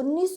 19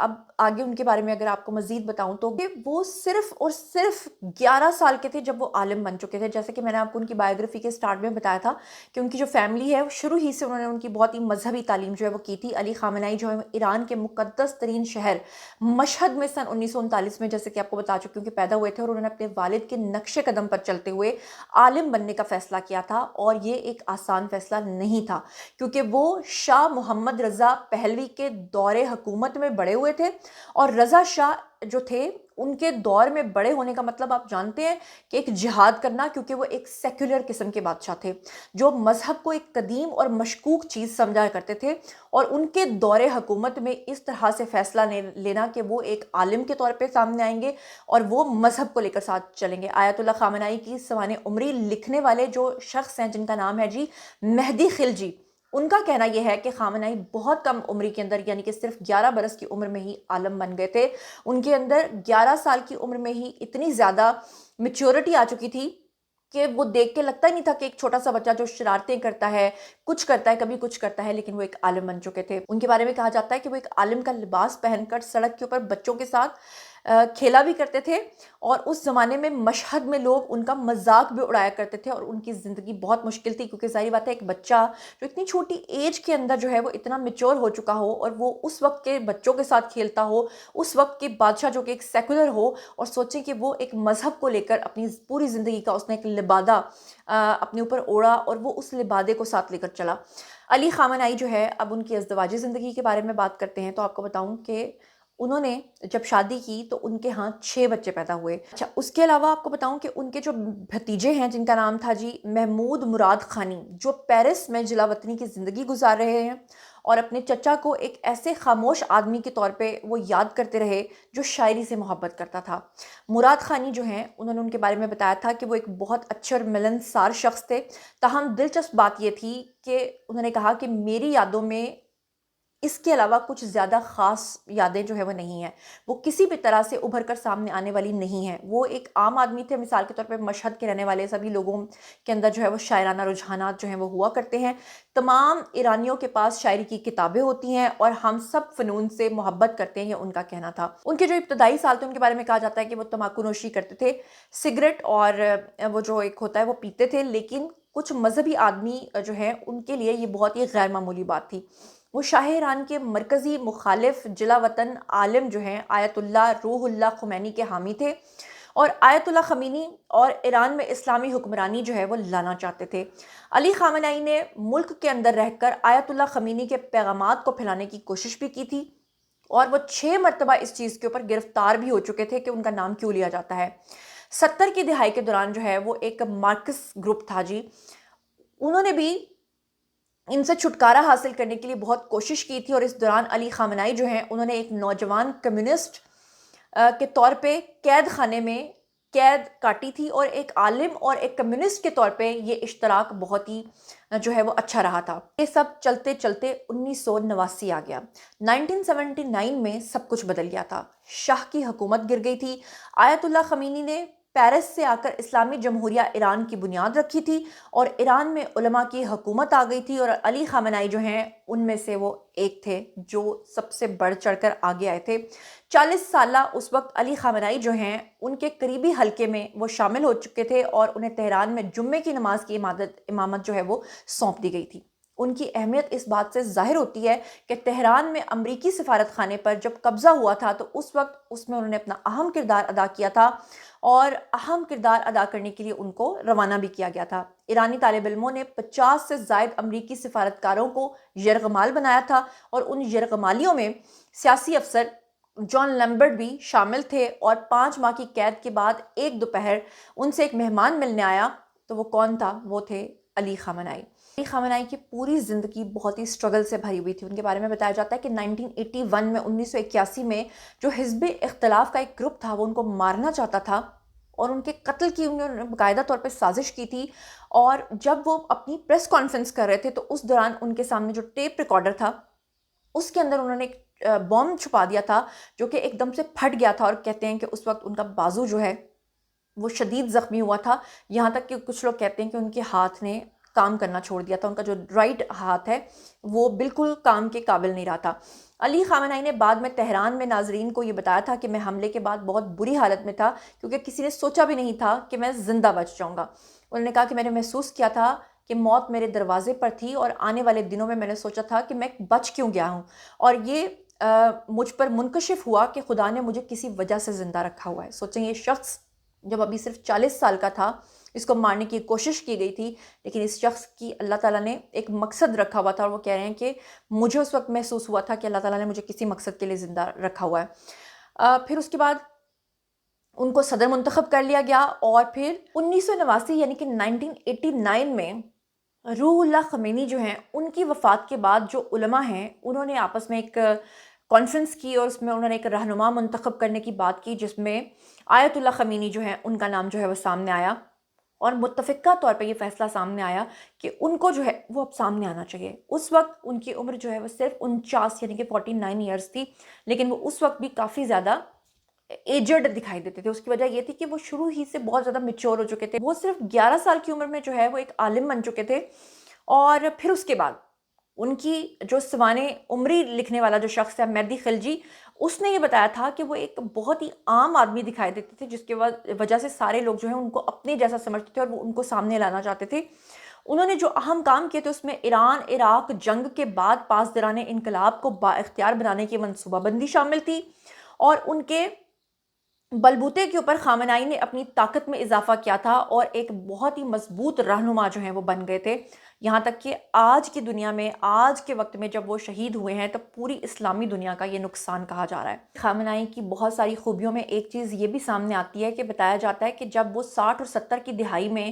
اب آگے ان کے بارے میں اگر آپ کو مزید بتاؤں تو کہ وہ صرف اور صرف 11 سال کے تھے جب وہ عالم بن چکے تھے. جیسے کہ میں نے آپ کو ان کی بایوگرافی کے سٹارٹ میں بتایا تھا کہ ان کی جو فیملی ہے وہ شروع ہی سے انہوں نے ان کی بہت ہی مذہبی تعلیم جو ہے وہ کی تھی. علی خامنہئی جو ہے ایران کے مقدس ترین شہر مشہد میں سن 1939 میں جیسے کہ آپ کو بتا چکی ہوں کہ پیدا ہوئے تھے, اور انہوں نے اپنے والد کے نقش قدم پر چلتے ہوئے عالم بننے کا فیصلہ کیا تھا. اور یہ ایک آسان فیصلہ نہیں تھا کیونکہ وہ شاہ محمد رضا پہلوی کے دور حکومت میں بڑے ہوئے تھے, اور رضا شاہ جو تھے ان کے دور میں بڑے ہونے کا مطلب آپ جانتے ہیں کہ ایک جہاد کرنا, کیونکہ وہ ایک سیکولر قسم کے بادشاہ تھے جو مذہب کو ایک قدیم اور مشکوک چیز سمجھا کرتے تھے. اور ان کے دور حکومت میں اس طرح سے فیصلہ لینا کہ وہ ایک عالم کے طور پہ سامنے آئیں گے اور وہ مذہب کو لے کر ساتھ چلیں گے. آیت اللہ خامنہئی کی سوانح عمری لکھنے والے جو شخص ہیں جن کا نام ہے جی مہدی خلجی, ان کا کہنا یہ ہے کہ خامنہئی بہت کم عمری کے اندر یعنی کہ صرف 11 برس کی عمر میں ہی عالم بن گئے تھے. ان کے اندر 11 سال کی عمر میں ہی اتنی زیادہ میچورٹی آ چکی تھی کہ وہ دیکھ کے لگتا ہی نہیں تھا کہ ایک چھوٹا سا بچہ جو شرارتیں کرتا ہے, کچھ کرتا ہے, کبھی کچھ کرتا ہے, لیکن وہ ایک عالم بن چکے تھے. ان کے بارے میں کہا جاتا ہے کہ وہ ایک عالم کا لباس پہن کر سڑک کے اوپر بچوں کے ساتھ کھیلا بھی کرتے تھے, اور اس زمانے میں مشہد میں لوگ ان کا مذاق بھی اڑایا کرتے تھے. اور ان کی زندگی بہت مشکل تھی کیونکہ ظاہر بات ہے ایک بچہ جو اتنی چھوٹی ایج کے اندر جو ہے وہ اتنا میچور ہو چکا ہو اور وہ اس وقت کے بچوں کے ساتھ کھیلتا ہو, اس وقت کے بادشاہ جو کہ ایک سیکولر ہو, اور سوچیں کہ وہ ایک مذہب کو لے کر اپنی پوری زندگی کا اس نے ایک لبادہ اپنے اوپر اوڑا اور وہ اس لبادے کو ساتھ لے کر چلا. علی خامنہئی جو ہے, اب ان کی ازدواجی زندگی کے بارے میں بات کرتے ہیں تو آپ کو بتاؤں کہ انہوں نے جب شادی کی تو ان کے ہاں 6 بچے پیدا ہوئے. اچھا, اس کے علاوہ آپ کو بتاؤں کہ ان کے جو بھتیجے ہیں جن کا نام تھا جی محمود مراد خانی, جو پیرس میں جلا وطنی کی زندگی گزار رہے ہیں اور اپنے چچا کو ایک ایسے خاموش آدمی کے طور پہ وہ یاد کرتے رہے جو شاعری سے محبت کرتا تھا. مراد خانی جو ہیں انہوں نے ان کے بارے میں بتایا تھا کہ وہ ایک بہت اچھے اور ملنسار شخص تھے. تاہم دلچسپ بات یہ تھی کہ انہوں نے کہا کہ میری یادوں میں اس کے علاوہ کچھ زیادہ خاص یادیں جو ہے وہ نہیں ہیں, وہ کسی بھی طرح سے ابھر کر سامنے آنے والی نہیں ہیں. وہ ایک عام آدمی تھے, مثال کے طور پہ مشہد کے رہنے والے سبھی لوگوں کے اندر جو ہے وہ شاعرانہ رجحانات جو ہیں وہ ہوا کرتے ہیں. تمام ایرانیوں کے پاس شاعری کی کتابیں ہوتی ہیں اور ہم سب فنون سے محبت کرتے ہیں, یہ ان کا کہنا تھا. ان کے جو ابتدائی سال تھے ان کے بارے میں کہا جاتا ہے کہ وہ تمباکو نوشی کرتے تھے, سگریٹ اور وہ جو ایک ہوتا ہے وہ پیتے تھے, لیکن کچھ مذہبی آدمی جو ہیں ان کے لیے یہ بہت ہی غیر معمولی بات تھی. وہ شاہ ایران کے مرکزی مخالف جلا وطن عالم جو ہیں آیت اللہ روح اللہ خمینی کے حامی تھے, اور آیت اللہ خمینی اور ایران میں اسلامی حکمرانی جو ہے وہ لانا چاہتے تھے. علی خامنہئی نے ملک کے اندر رہ کر آیت اللہ خمینی کے پیغامات کو پھیلانے کی کوشش بھی کی تھی, اور وہ 6 مرتبہ اس چیز کے اوپر گرفتار بھی ہو چکے تھے کہ ان کا نام کیوں لیا جاتا ہے. 70 کی دہائی کے دوران جو ہے وہ ایک مارکس گروپ تھا جی, انہوں نے بھی ان سے چھٹکارا حاصل کرنے کے لیے بہت کوشش کی تھی. اور اس دوران علی خامنہئی جو ہیں انہوں نے ایک نوجوان کمیونسٹ کے طور پہ قید خانے میں قید کاٹی تھی, اور ایک عالم اور ایک کمیونسٹ کے طور پہ یہ اشتراک بہت ہی جو ہے وہ اچھا رہا تھا. یہ سب چلتے چلتے 1989 آ گیا. 1979 میں سب کچھ بدل گیا تھا. شاہ کی حکومت گر گئی تھی. آیت اللہ خمینی نے پیرس سے آ کر اسلامی جمہوریہ ایران کی بنیاد رکھی تھی, اور ایران میں علماء کی حکومت آ گئی تھی, اور علی خامنہئی جو ہیں ان میں سے وہ ایک تھے جو سب سے بڑھ چڑھ کر آگے آئے تھے. 40 سالہ اس وقت علی خامنہئی جو ہیں ان کے قریبی حلقے میں وہ شامل ہو چکے تھے, اور انہیں تہران میں جمعے کی نماز کی امامت جو ہے وہ سونپ دی گئی تھی. ان کی اہمیت اس بات سے ظاہر ہوتی ہے کہ تہران میں امریکی سفارت خانے پر جب قبضہ ہوا تھا تو اس وقت اس میں انہوں نے اپنا اہم کردار ادا کیا تھا, اور اہم کردار ادا کرنے کے لیے ان کو روانہ بھی کیا گیا تھا. ایرانی طالب علموں نے 50 سے زائد امریکی سفارتکاروں کو یرغمال بنایا تھا, اور ان یرغمالیوں میں سیاسی افسر جان لیمبرٹ بھی شامل تھے. اور 5 ماہ کی قید کے بعد ایک دوپہر ان سے ایک مہمان ملنے آیا, تو وہ کون تھا؟ وہ تھے علی خامنہئی. علی خامنہئی کی پوری زندگی بہت ہی سٹرگل سے بھری ہوئی تھی. ان کے بارے میں بتایا جاتا ہے کہ 1981 میں 1981 میں جو حزب اختلاف کا ایک گروپ تھا وہ ان کو مارنا چاہتا تھا, اور ان کے قتل کی انہوں نے باقاعدہ طور پہ سازش کی تھی. اور جب وہ اپنی پریس کانفرنس کر رہے تھے تو اس دوران ان کے سامنے جو ٹیپ ریکارڈر تھا اس کے اندر انہوں نے ایک بم چھپا دیا تھا جو کہ ایک دم سے پھٹ گیا تھا, اور کہتے ہیں کہ اس وقت ان کا بازو جو ہے وہ شدید زخمی ہوا تھا, یہاں تک کہ کچھ لوگ کہتے ہیں کہ ان کے ہاتھ نے کام کرنا چھوڑ دیا تھا. ان کا جو رائٹ ہاتھ ہے وہ بالکل کام کے قابل نہیں رہا تھا. علی خامنہئی نے بعد میں تہران میں ناظرین کو یہ بتایا تھا کہ میں حملے کے بعد بہت بری حالت میں تھا، کیونکہ کسی نے سوچا بھی نہیں تھا کہ میں زندہ بچ جاؤں گا۔ انہوں نے کہا کہ میں نے محسوس کیا تھا کہ موت میرے دروازے پر تھی، اور آنے والے دنوں میں نے سوچا تھا کہ میں بچ کیوں گیا ہوں، اور یہ مجھ پر منکشف ہوا کہ خدا نے مجھے کسی وجہ سے زندہ رکھا ہوا ہے۔ سوچیں، یہ شخص جب ابھی صرف 40 سال کا تھا، اس کو مارنے کی کوشش کی گئی تھی، لیکن اس شخص کی اللہ تعالیٰ نے ایک مقصد رکھا ہوا تھا، اور وہ کہہ رہے ہیں کہ مجھے اس وقت محسوس ہوا تھا کہ اللہ تعالیٰ نے مجھے کسی مقصد کے لیے زندہ رکھا ہوا ہے۔ پھر اس کے بعد ان کو صدر منتخب کر لیا گیا، اور پھر 1989 یعنی کہ 1989 میں روح اللہ خمینی جو ہیں، ان کی وفات کے بعد جو علماء ہیں انہوں نے آپس میں ایک کانفرنس کی، اور اس میں انہوں نے ایک رہنما منتخب کرنے کی بات کی، جس میں آیت اللہ خمینی جو ہیں ان کا نام جو ہے وہ سامنے آیا، اور متفقہ طور پہ یہ فیصلہ سامنے آیا کہ ان کو جو ہے وہ اب سامنے آنا چاہیے۔ اس وقت ان کی عمر جو ہے وہ صرف 49 یعنی کہ 49 ایئرز تھی، لیکن وہ اس وقت بھی کافی زیادہ ایجڈ دکھائی دیتے تھے۔ اس کی وجہ یہ تھی کہ وہ شروع ہی سے بہت زیادہ میچور ہو چکے تھے۔ وہ صرف 11 سال کی عمر میں جو ہے وہ ایک عالم بن چکے تھے، اور پھر اس کے بعد ان کی جو سوانح عمری لکھنے والا جو شخص ہے مہدی خلجی، اس نے یہ بتایا تھا کہ وہ ایک بہت ہی عام آدمی دکھائی دیتے تھے، جس کے وجہ سے سارے لوگ جو ہیں ان کو اپنے جیسا سمجھتے تھے، اور وہ ان کو سامنے لانا چاہتے تھے۔ انہوں نے جو اہم کام کیے تھے اس میں ایران عراق جنگ کے بعد پاسداران انقلاب کو با اختیار بنانے کی منصوبہ بندی شامل تھی، اور ان کے بلبوتے کے اوپر خامنہئی نے اپنی طاقت میں اضافہ کیا تھا، اور ایک بہت ہی مضبوط رہنما جو ہیں وہ بن گئے تھے، یہاں تک کہ آج کی دنیا میں، آج کے وقت میں جب وہ شہید ہوئے ہیں، تب پوری اسلامی دنیا کا یہ نقصان کہا جا رہا ہے۔ خامنہئی کی بہت ساری خوبیوں میں ایک چیز یہ بھی سامنے آتی ہے کہ بتایا جاتا ہے کہ جب وہ 60 اور 70 کی دہائی میں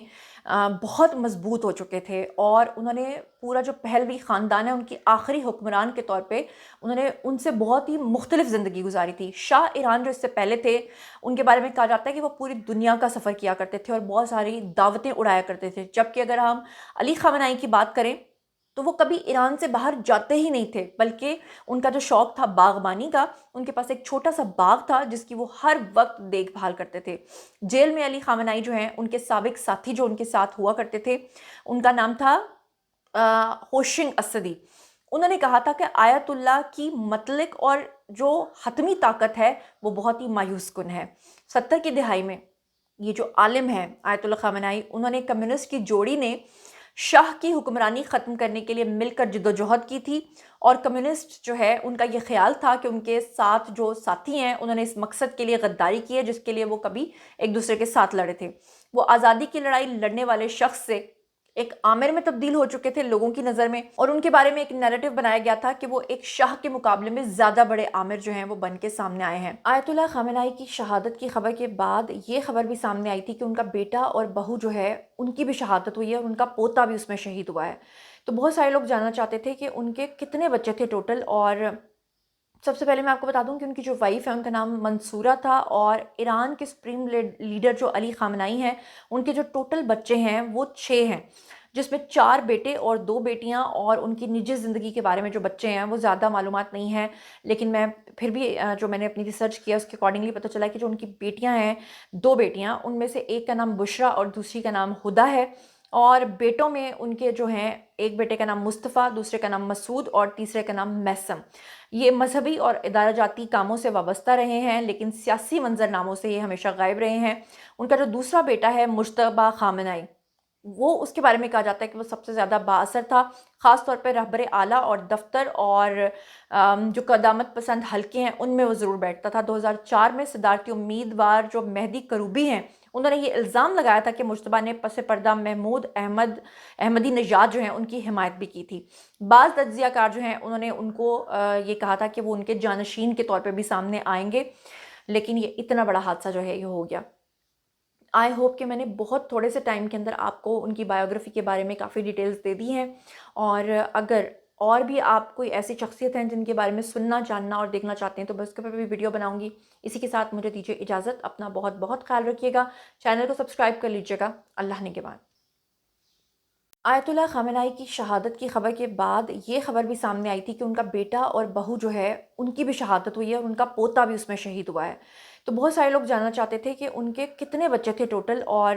بہت مضبوط ہو چکے تھے، اور انہوں نے پورا جو پہلوی خاندان ہے ان کی آخری حکمران کے طور پہ انہوں نے ان سے بہت ہی مختلف زندگی گزاری تھی۔ شاہ ایران جو اس سے پہلے تھے، ان کے بارے میں کہا جاتا ہے کہ وہ پوری دنیا کا سفر کیا کرتے تھے اور بہت ساری دعوتیں اڑایا کرتے تھے، جبکہ اگر ہم علی خامنہئی کی بات کریں تو وہ کبھی ایران سے باہر جاتے ہی نہیں تھے، بلکہ ان کا جو شوق تھا باغبانی کا، ان کے پاس ایک چھوٹا سا باغ تھا جس کی وہ ہر وقت دیکھ بھال کرتے تھے۔ جیل میں علی خامنہئی جو ہیں، ان کے سابق ساتھی جو ان کے ساتھ ہوا کرتے تھے، ان کا نام تھا ہوشنگ اسدی۔ انہوں نے کہا تھا کہ آیت اللہ کی مطلق اور جو حتمی طاقت ہے وہ بہت ہی مایوس کن ہے۔ 70 کی دہائی میں یہ جو عالم ہے آیت اللہ خامنہئی، انہوں نے کمیونسٹ کی جوڑی نے شاہ کی حکمرانی ختم کرنے کے لیے مل کر جدوجہد کی تھی، اور کمیونسٹ جو ہے ان کا یہ خیال تھا کہ ان کے ساتھ جو ساتھی ہیں انہوں نے اس مقصد کے لیے غداری کی ہے جس کے لیے وہ کبھی ایک دوسرے کے ساتھ لڑے تھے۔ وہ آزادی کی لڑائی لڑنے والے شخص سے ایک آمر میں تبدیل ہو چکے تھے لوگوں کی نظر میں، اور ان کے بارے میں ایک نیریٹو بنایا گیا تھا کہ وہ ایک شاہ کے مقابلے میں زیادہ بڑے آمر جو ہیں وہ بن کے سامنے آئے ہیں۔ آیت اللہ خامنہئی کی شہادت کی خبر کے بعد یہ خبر بھی سامنے آئی تھی کہ ان کا بیٹا اور بہو جو ہے ان کی بھی شہادت ہوئی ہے، اور ان کا پوتا بھی اس میں شہید ہوا ہے۔ تو بہت سارے لوگ جاننا چاہتے تھے کہ ان کے کتنے بچے تھے ٹوٹل، اور سب سے پہلے میں آپ کو بتا دوں کہ ان کی جو وائف ہے ان کا نام منصورہ تھا، اور ایران کے سپریم لیڈر جو علی خامنہئی ہیں ان کے جو ٹوٹل بچے ہیں وہ 6 ہیں، جس میں 4 بیٹے اور 2 بیٹیاں، اور ان کی نجی زندگی کے بارے میں جو بچے ہیں وہ زیادہ معلومات نہیں ہیں، لیکن میں پھر بھی جو میں نے اپنی ریسرچ کیا اس کے اکارڈنگلی پتہ چلا کہ جو ان کی بیٹیاں ہیں، 2 بیٹیاں، ان میں سے ایک کا نام بشرا اور دوسری کا نام ہدا ہے، اور بیٹوں میں ان کے جو ہیں ایک بیٹے کا نام مصطفیٰ، دوسرے کا نام مسعود اور تیسرے کا نام میسم۔ یہ مذہبی اور ادارہ جاتی کاموں سے وابستہ رہے ہیں، لیکن سیاسی منظر ناموں سے یہ ہمیشہ غائب رہے ہیں۔ ان کا جو دوسرا بیٹا ہے مجتبیٰ خامنہئی، وہ اس کے بارے میں کہا جاتا ہے کہ وہ سب سے زیادہ بااثر تھا، خاص طور پہ رہبر اعلیٰ اور دفتر اور جو قدامت پسند حلقے ہیں ان میں وہ ضرور بیٹھتا تھا۔ 2004 میں صدارتی امیدوار جو مہدی کروبی ہیں، انہوں نے یہ الزام لگایا تھا کہ مجتبیٰ نے پس پردہ محمود احمدی نژاد جو ہیں ان کی حمایت بھی کی تھی۔ بعض تجزیہ کار جو ہیں انہوں نے ان کو یہ کہا تھا کہ وہ ان کے جانشین کے طور پہ بھی سامنے آئیں گے، لیکن یہ اتنا بڑا حادثہ جو ہے یہ ہو گیا۔ آئی ہوپ کہ میں نے بہت تھوڑے سے ٹائم کے اندر آپ کو ان کی بایوگرافی کے بارے میں کافی ڈیٹیلز دے دی ہیں، اور اگر اور بھی آپ کوئی ایسی شخصیت ہیں جن کے بارے میں سننا، جاننا اور دیکھنا چاہتے ہیں تو بس کے اوپر بھی ویڈیو بناؤں گی۔ اسی کے ساتھ مجھے دیجیے اجازت، اپنا بہت بہت خیال رکھیے گا، چینل کو سبسکرائب کر لیجیے گا۔ اللہ نگہبان۔ آیت اللہ خامنہئی کی شہادت کی خبر کے بعد یہ خبر بھی سامنے آئی تھی کہ ان کا بیٹا اور بہو جو ہے ان کی بھی شہادت ہوئی ہے، اور ان کا پوتا بھی اس میں شہید ہوا ہے۔ تو بہت سارے لوگ جاننا چاہتے تھے کہ ان کے کتنے بچے تھے ٹوٹل، اور